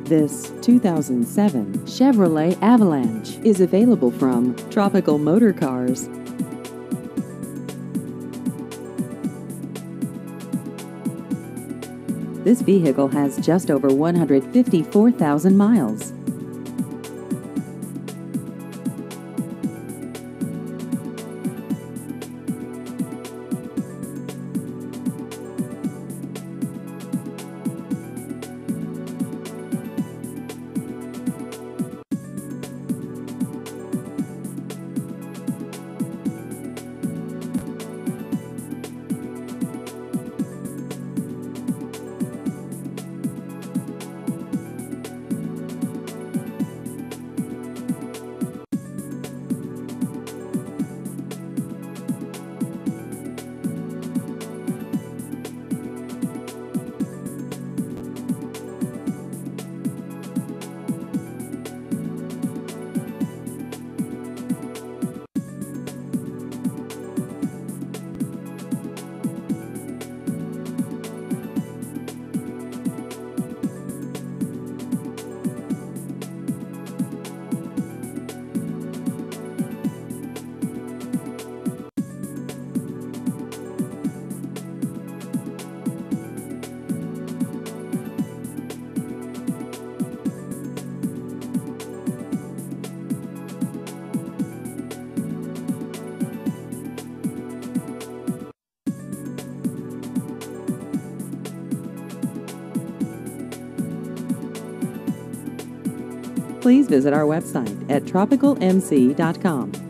This 2007 Chevrolet Avalanche is available from Tropical Motor Cars. This vehicle has just over 154,000 miles. Please visit our website at tropicalmc.com.